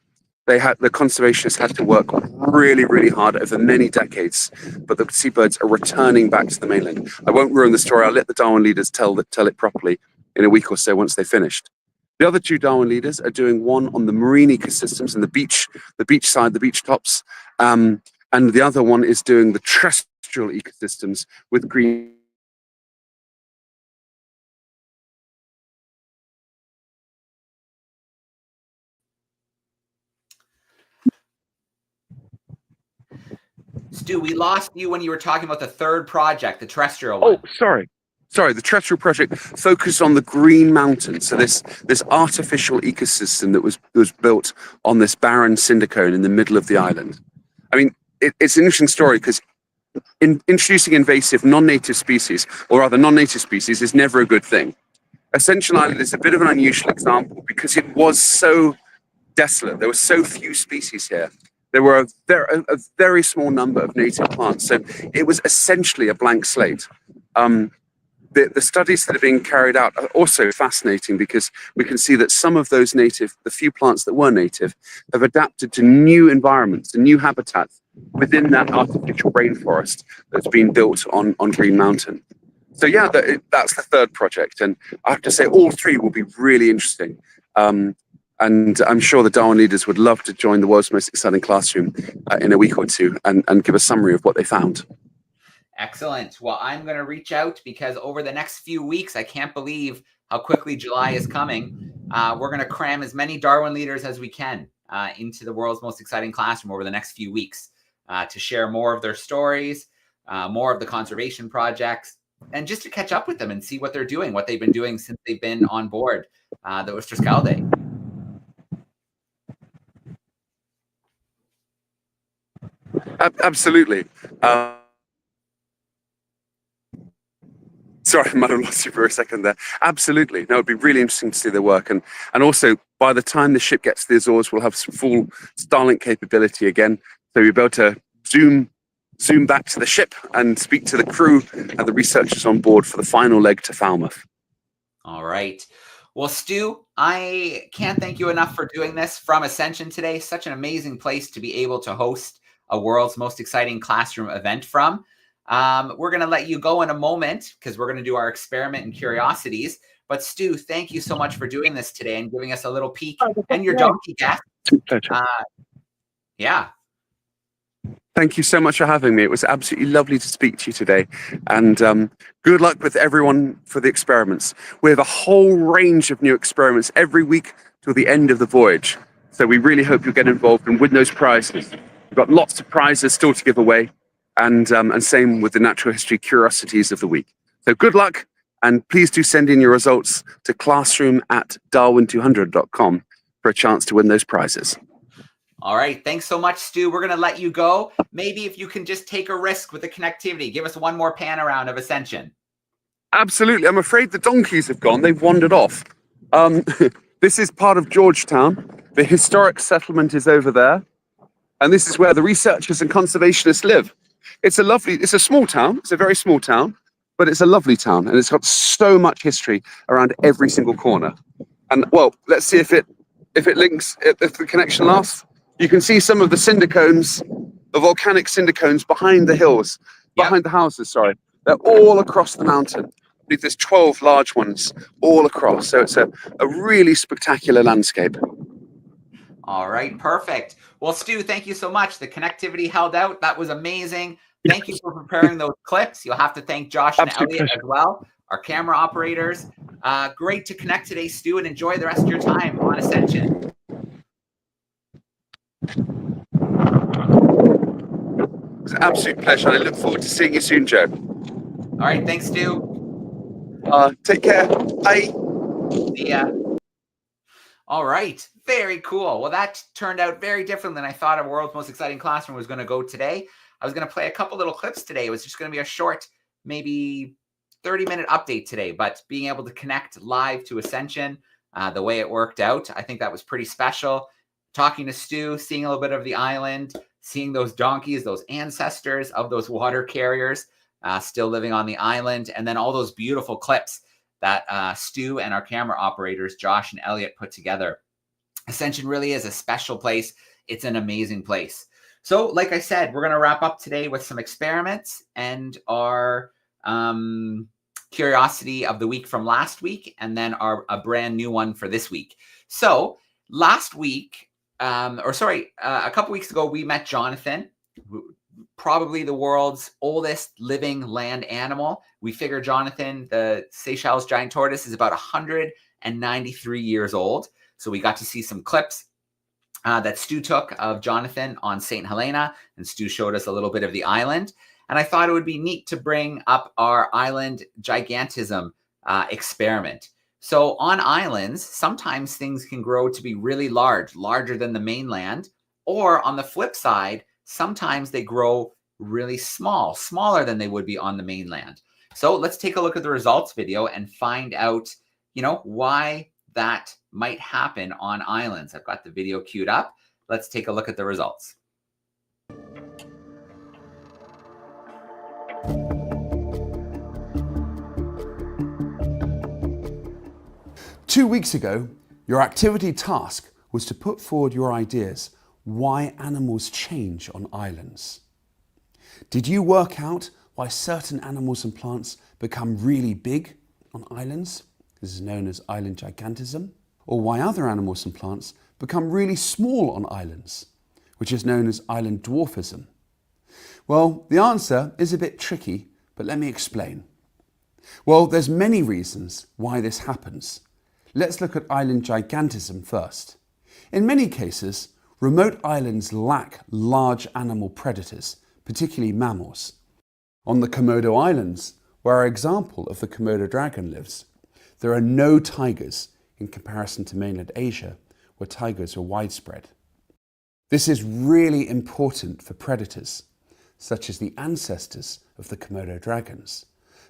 The conservationists had to work really, really hard over many decades, but the seabirds are returning back to the mainland. I won't ruin the story. I'll let the Darwin leaders tell it properly in a week or so once they've finished. The other 2 Darwin leaders are doing one on the marine ecosystems and the beach side, the beach tops, and the other one is doing the terrestrial ecosystems with green. Stu, we lost you when you were talking about the third project, the terrestrial one. Oh, sorry. The terrestrial project focused on the Green Mountain. So this artificial ecosystem that was built on this barren cinder cone in the middle of the island. I mean, it's an interesting story because introducing invasive non-native species, or rather non-native species, is never a good thing. Ascension Island is a bit of an unusual example because it was so desolate. There were so few species here. There were a very small number of native plants. So it was essentially a blank slate. The studies that are being carried out are also fascinating because we can see that some of those the few plants that were native, have adapted to new environments and new habitats within that artificial rainforest that's been built on Green Mountain. So yeah, that's the third project, and I have to say all three will be really interesting. And I'm sure the Darwin leaders would love to join the world's most exciting classroom in a week or two and give a summary of what they found. Excellent. Well, I'm going to reach out because over the next few weeks, I can't believe how quickly July is coming. We're going to cram as many Darwin leaders as we can into the world's most exciting classroom over the next few weeks to share more of their stories, more of the conservation projects, and just to catch up with them and see what they're doing, what they've been doing since they've been on board the Oosterschelde. Absolutely. Sorry, I might have lost you for a second there. Absolutely. No, it'd be really interesting to see their work. And also, by the time the ship gets to the Azores, we'll have full Starlink capability again. So we'll be able to zoom back to the ship and speak to the crew and the researchers on board for the final leg to Falmouth. All right. Well, Stu, I can't thank you enough for doing this from Ascension today. Such an amazing place to be able to host a world's most exciting classroom event from. We're going to let you go in a moment because we're going to do our experiment and curiosities. But Stu, thank you so much for doing this today and giving us a little peek and your donkey guest. Pleasure. Yeah. Thank you so much for having me. It was absolutely lovely to speak to you today. And good luck with everyone for the experiments. We have a whole range of new experiments every week till the end of the voyage. So we really hope you'll get involved and win those prizes. We've got lots of prizes still to give away. And same with the natural history curiosities of the week. So good luck, and please do send in your results to classroom@darwin200.com for a chance to win those prizes. All right. Thanks so much, Stu. We're going to let you go. Maybe if you can just take a risk with the connectivity, give us one more pan around of Ascension. Absolutely. I'm afraid the donkeys have gone. They've wandered off. This is part of Georgetown. The historic settlement is over there. And this is where the researchers and conservationists live. It's a small town. It's a very small town, but it's a lovely town. And it's got so much history around every single corner. And well, let's see if it links, if the connection lasts. You can see some of the cinder cones, the volcanic cinder cones behind the hills, behind the houses, sorry. They're all across the mountain. I believe there's 12 large ones all across. So it's a really spectacular landscape. All right, perfect. Well, Stu, thank you so much. The connectivity held out. That was amazing. Thank you for preparing those clips. You'll have to thank Josh and Elliot as well, our camera operators. Great to connect today, Stu, and enjoy the rest of your time on Ascension. It's an absolute pleasure. I look forward to seeing you soon, Joe. All right, thanks, Stu. Take care. Bye. See ya. All right, very cool. Well, that turned out very different than I thought a world's most exciting classroom was going to go today. I was going to play a couple little clips today. It was just going to be a short, maybe 30-minute update today, but being able to connect live to Ascension, the way it worked out, I think that was pretty special. Talking to Stu, seeing a little bit of the island, seeing those donkeys, those ancestors of those water carriers still living on the island, and then all those beautiful clips that Stu and our camera operators, Josh and Elliot, put together. Ascension really is a special place. It's an amazing place. So like I said, we're going to wrap up today with some experiments and our curiosity of the week from last week, and then a brand new one for this week. So last week, a couple weeks ago, we met Jonathan, probably the world's oldest living land animal. We figure Jonathan, the Seychelles giant tortoise, is about 193 years old. So we got to see some clips that Stu took of Jonathan on St. Helena, and Stu showed us a little bit of the island. And I thought it would be neat to bring up our island gigantism experiment. So on islands, sometimes things can grow to be really large, larger than the mainland. Or on the flip side, sometimes they grow really small, smaller than they would be on the mainland. So let's take a look at the results video and find out, why that might happen on islands. I've got the video queued up. Let's take a look at the results. Two weeks ago, your activity task was to put forward your ideas why animals change on islands. Did you work out why certain animals and plants become really big on islands. This is known as island gigantism. Or why other animals and plants become really small on islands, which is known as island dwarfism. Well, the answer is a bit tricky, but let me explain. Well, there's many reasons why this happens. Let's look at island gigantism first. In many cases, remote islands lack large animal predators, particularly mammals. On the Komodo Islands, where our example of the Komodo dragon lives, there are no tigers in comparison to mainland Asia, where tigers are widespread. This is really important for predators, such as the ancestors of the Komodo dragons,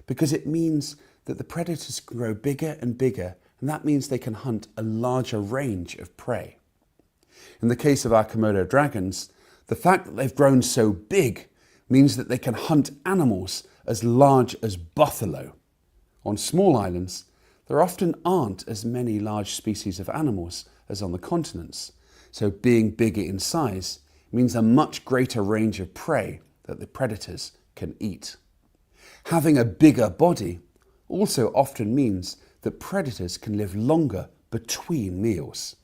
because it means that the predators can grow bigger and bigger, and that means they can hunt a larger range of prey. In the case of our Komodo dragons, the fact that they've grown so big means that they can hunt animals as large as buffalo. On small islands, there often aren't as many large species of animals as on the continents, so being bigger in size means a much greater range of prey that the predators can eat. Having a bigger body also often means that predators can live longer between meals.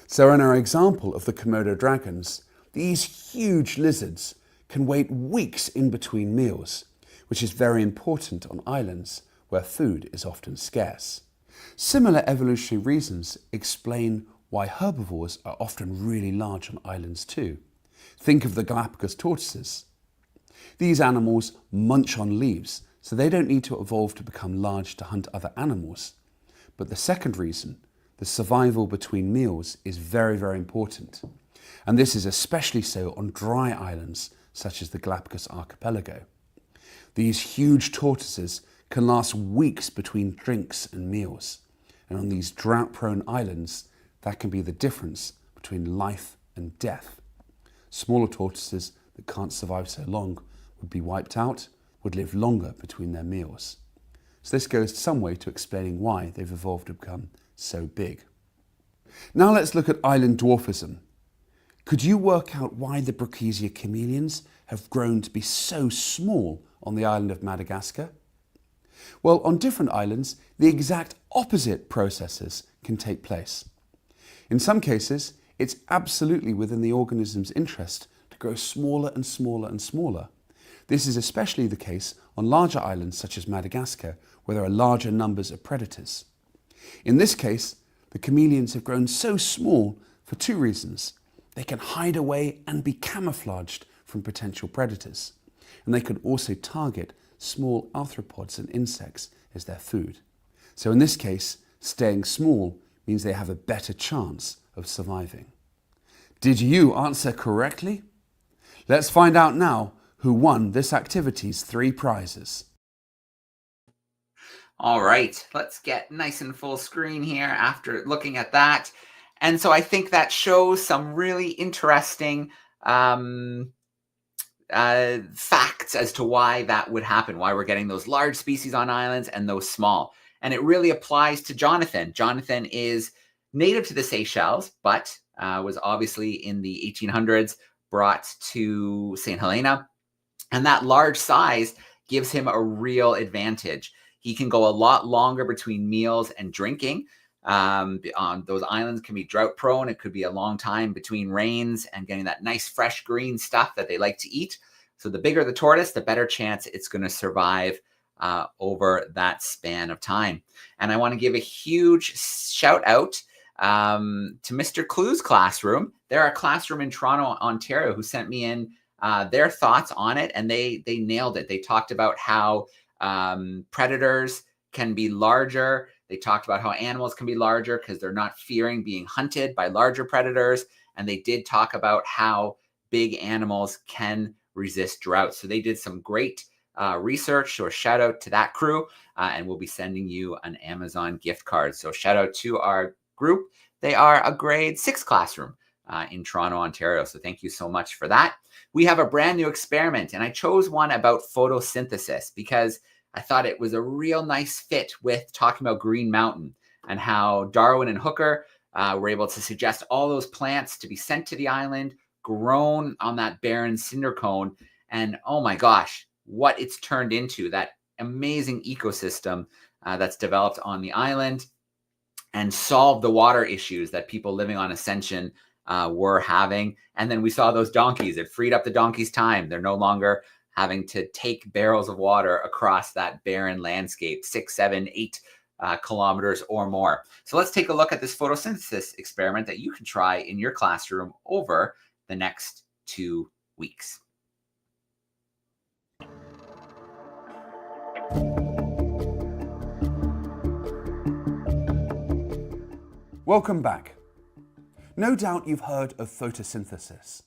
So in our example of the Komodo dragons, these huge lizards can wait weeks in between meals, which is very important on islands where food is often scarce. Similar evolutionary reasons explain why herbivores are often really large on islands too. Think of the Galapagos tortoises. These animals munch on leaves, so they don't need to evolve to become large to hunt other animals. But the second reason, the survival between meals, is very, very important. And this is especially so on dry islands, such as the Galapagos archipelago. These huge tortoises can last weeks between drinks and meals. And on these drought-prone islands, that can be the difference between life and death. Smaller tortoises that can't survive so long would be wiped out, would live longer between their meals. So this goes some way to explaining why they've evolved to become so big. Now let's look at island dwarfism. Could you work out why the Brachysia chameleons have grown to be so small on the island of Madagascar? Well, on different islands, the exact opposite processes can take place. In some cases, it's absolutely within the organism's interest to grow smaller and smaller and smaller. This is especially the case on larger islands such as Madagascar, where there are larger numbers of predators. In this case, the chameleons have grown so small for two reasons. They can hide away and be camouflaged from potential predators, and they can also target small arthropods and insects as their food. So in this case, staying small means they have a better chance of surviving. Did you answer correctly? Let's find out now who won this activity's 3 prizes. All right, let's get nice and full screen here after looking at that. And so I think that shows some really interesting facts as to why that would happen, why we're getting those large species on islands and those small. And it really applies to Jonathan. Jonathan is native to the Seychelles, but was obviously in the 1800s brought to St. Helena. And that large size gives him a real advantage. He can go a lot longer between meals and drinking. On those islands can be drought prone. It could be a long time between rains and getting that nice fresh green stuff that they like to eat. So the bigger the tortoise, the better chance it's going to survive over that span of time. And I want to give a huge shout out to Mr. Clue's classroom. They're a classroom in Toronto, Ontario, who sent me in their thoughts on it, and they nailed it. They talked about how predators can be larger. They talked about how animals can be larger because they're not fearing being hunted by larger predators. And they did talk about how big animals can resist drought. So they did some great research. So a shout out to that crew. And we'll be sending you an Amazon gift card. So shout out to our group. They are a grade 6 classroom in Toronto, Ontario. So thank you so much for that. We have a brand new experiment, and I chose one about photosynthesis because I thought it was a real nice fit with talking about Green Mountain and how Darwin and Hooker were able to suggest all those plants to be sent to the island, grown on that barren cinder cone. And oh my gosh, what it's turned into, that amazing ecosystem that's developed on the island, and solve the water issues that people living on Ascension were having. And then we saw those donkeys. It freed up the donkeys' time. They're no longer having to take barrels of water across that barren landscape, 6, 7, 8 kilometers or more. So let's take a look at this photosynthesis experiment that you can try in your classroom over the next 2 weeks. Welcome back. No doubt you've heard of photosynthesis.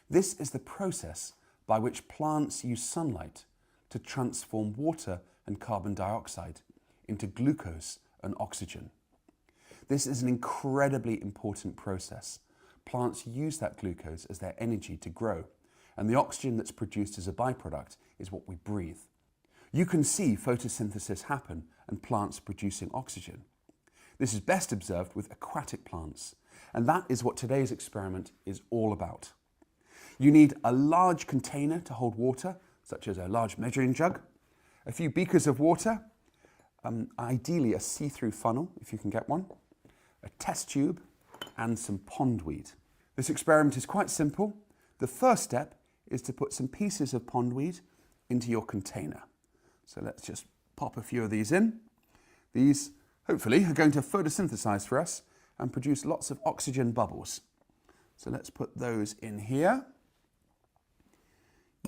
This is the process by which plants use sunlight to transform water and carbon dioxide into glucose and oxygen. This is an incredibly important process. Plants use that glucose as their energy to grow, and the oxygen that's produced as a byproduct is what we breathe. You can see photosynthesis happen and plants producing oxygen. This is best observed with aquatic plants, and that is what today's experiment is all about. You need a large container to hold water, such as a large measuring jug, a few beakers of water, ideally a see-through funnel, if you can get one, a test tube, and some pondweed. This experiment is quite simple. The first step is to put some pieces of pondweed into your container. So let's just pop a few of these in. These, hopefully, are going to photosynthesize for us and produce lots of oxygen bubbles. So let's put those in here.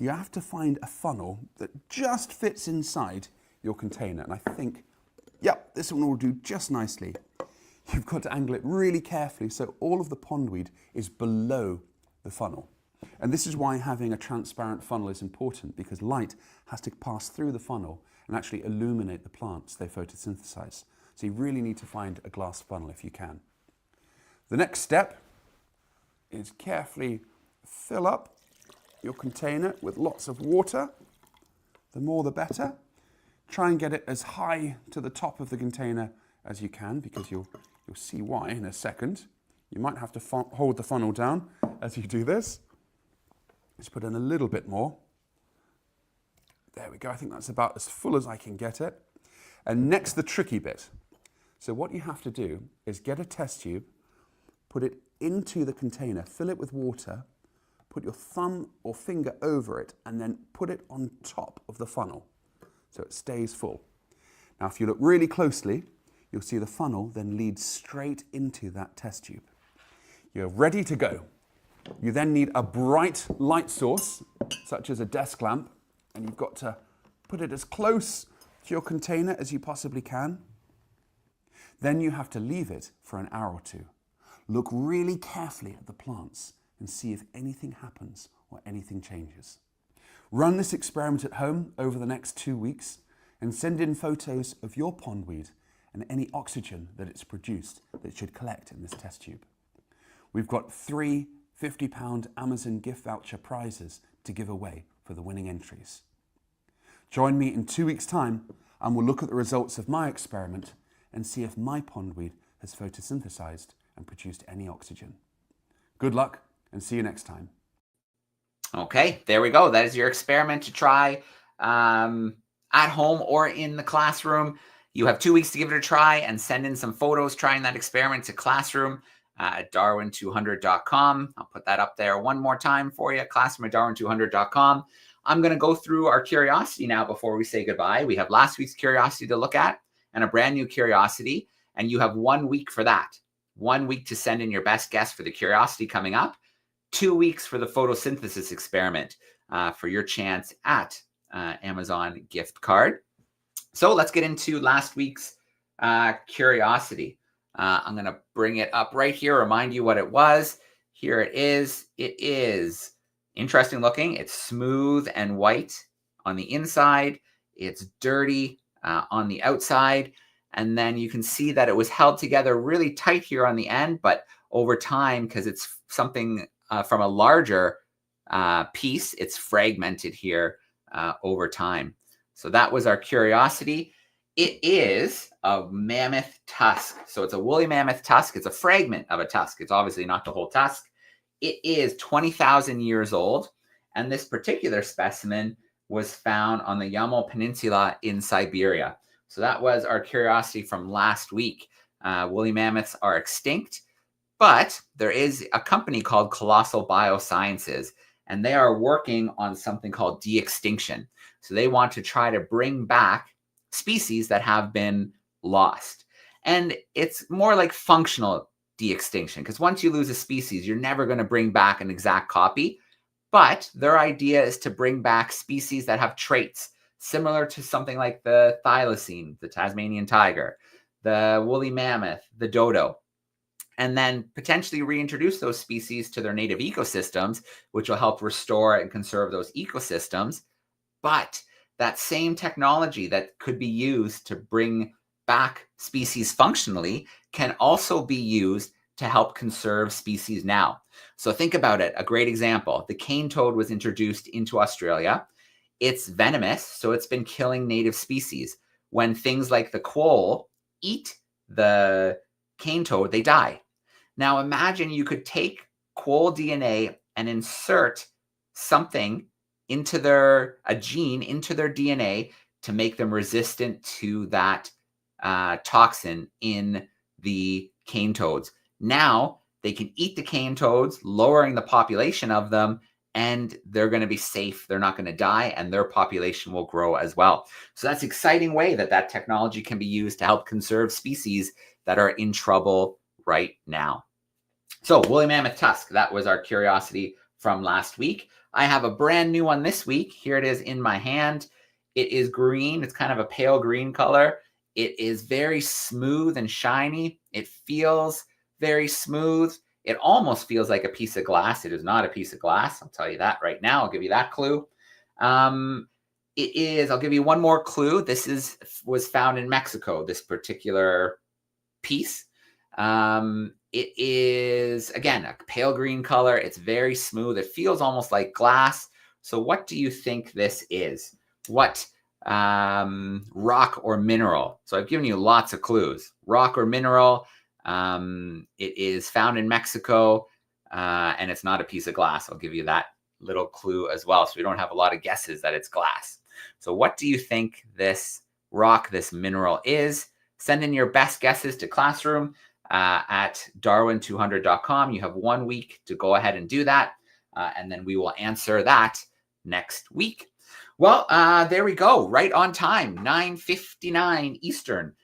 You have to find a funnel that just fits inside your container. And I think, yep, this one will do just nicely. You've got to angle it really carefully so all of the pondweed is below the funnel. And this is why having a transparent funnel is important, because light has to pass through the funnel and actually illuminate the plants they photosynthesize. So you really need to find a glass funnel if you can. The next step is carefully fill up your container with lots of water. The more the better. Try and get it as high to the top of the container as you can, because you'll see why in a second. You might have to hold the funnel down as you do this. Let's put in a little bit more. There we go. I think that's about as full as I can get it. And next, the tricky bit. So what you have to do is get a test tube, put it into the container, fill it with water, put your thumb or finger over it, and then put it on top of the funnel so it stays full. Now, if you look really closely, you'll see the funnel then leads straight into that test tube. You're ready to go. You then need a bright light source, such as a desk lamp, and you've got to put it as close to your container as you possibly can. Then you have to leave it for an hour or two. Look really carefully at the plants and see if anything happens or anything changes. Run this experiment at home over the next 2 weeks and send in photos of your pondweed and any oxygen that it's produced that it should collect in this test tube. We've got 3 £50 Amazon gift voucher prizes to give away for the winning entries. Join me in 2 weeks' time and we'll look at the results of my experiment and see if my pondweed has photosynthesized and produced any oxygen. Good luck and see you next time. Okay, there we go. That is your experiment to try at home or in the classroom. You have 2 weeks to give it a try and send in some photos trying that experiment to classroom at DARWIN200.com. I'll put that up there one more time for you, classroom at DARWIN200.com. I'm going to go through our curiosity now before we say goodbye. We have last week's curiosity to look at and a brand new curiosity, and you have 1 week for that. 1 week to send in your best guess for the curiosity coming up. 2 weeks for the photosynthesis experiment for your chance at Amazon gift card. So let's get into last week's curiosity. I'm going to bring it up right here, remind you what it was. Here it is. It is interesting looking. It's smooth and white on the inside. It's dirty on the outside. And then you can see that it was held together really tight here on the end, but over time, because it's something from a larger piece, it's fragmented here over time. So that was our curiosity. It is a mammoth tusk. So it's a woolly mammoth tusk. It's a fragment of a tusk. It's obviously not the whole tusk. It is 20,000 years old. And this particular specimen was found on the Yamal Peninsula in Siberia. So that was our curiosity from last week. Woolly mammoths are extinct, but there is a company called Colossal Biosciences, and they are working on something called de-extinction. So they want to try to bring back species that have been lost. And it's more like functional de-extinction, because once you lose a species, you're never going to bring back an exact copy. But their idea is to bring back species that have traits similar to something like the thylacine, the Tasmanian tiger, the woolly mammoth, the dodo, and then potentially reintroduce those species to their native ecosystems, which will help restore and conserve those ecosystems. But that same technology that could be used to bring back species functionally can also be used to help conserve species now. So think about it. A great example, the cane toad was introduced into Australia. It's venomous, so it's been killing native species. When things like the quoll eat the cane toad, they die. Now imagine you could take quoll DNA and insert something into a gene into their DNA to make them resistant to that toxin in the cane toads. Now they can eat the cane toads, lowering the population of them, and they're going to be safe. They're not going to die, and their population will grow as well. So that's an exciting way that technology can be used to help conserve species that are in trouble right now. So woolly mammoth tusk, that was our curiosity from last week. I have a brand new one this week. Here it is in my hand. It is green. It's kind of a pale green color. It is very smooth and shiny. It feels very smooth. It almost feels like a piece of glass. It is not a piece of glass. I'll tell you that right now. I'll give you that clue. It is, I'll give you one more clue. This was found in Mexico, this particular piece. It is, again, a pale green color. It's very smooth. It feels almost like glass. So what do you think this is? What rock or mineral? So I've given you lots of clues. Rock or mineral. It is found in Mexico, and it's not a piece of glass. I'll give you that little clue as well, so we don't have a lot of guesses that it's glass. So what do you think this rock, this mineral is? Send in your best guesses to classroom at DARWIN200.com. You have 1 week to go ahead and do that, and then we will answer that next week. Well, there we go. Right on time, 9:59 Eastern.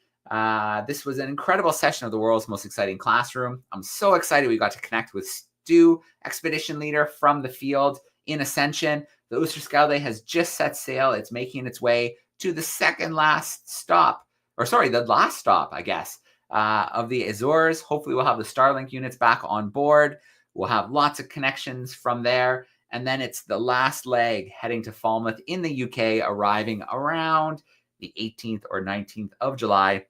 This was an incredible session of the world's most exciting classroom. I'm so excited we got to connect with Stu, expedition leader from the field in Ascension. The Oosterschelde has just set sail. It's making its way to the last stop, I guess, of the Azores. Hopefully we'll have the Starlink units back on board. We'll have lots of connections from there. And then it's the last leg heading to Falmouth in the UK, arriving around the 18th or 19th of July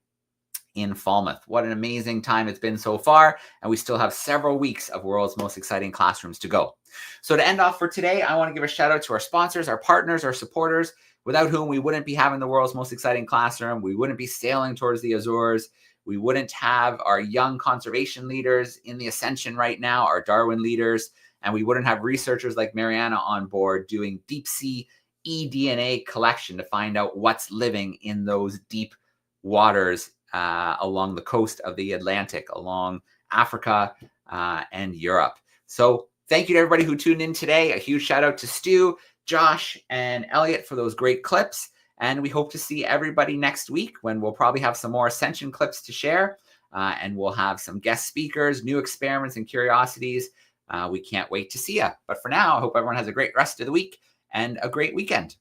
in Falmouth. What an amazing time it's been so far. And we still have several weeks of world's most exciting classrooms to go. So to end off for today, I want to give a shout out to our sponsors, our partners, our supporters, without whom we wouldn't be having the world's most exciting classroom. We wouldn't be sailing towards the Azores. We wouldn't have our young conservation leaders in the Ascension right now, our Darwin leaders, and we wouldn't have researchers like Mariana on board doing deep sea eDNA collection to find out what's living in those deep waters along the coast of the Atlantic, along Africa and Europe. So thank you to everybody who tuned in today. A huge shout out to Stu, Josh, and Elliot for those great clips. And we hope to see everybody next week when we'll probably have some more Ascension clips to share. And we'll have some guest speakers, new experiments and curiosities. We can't wait to see you. But for now, I hope everyone has a great rest of the week and a great weekend.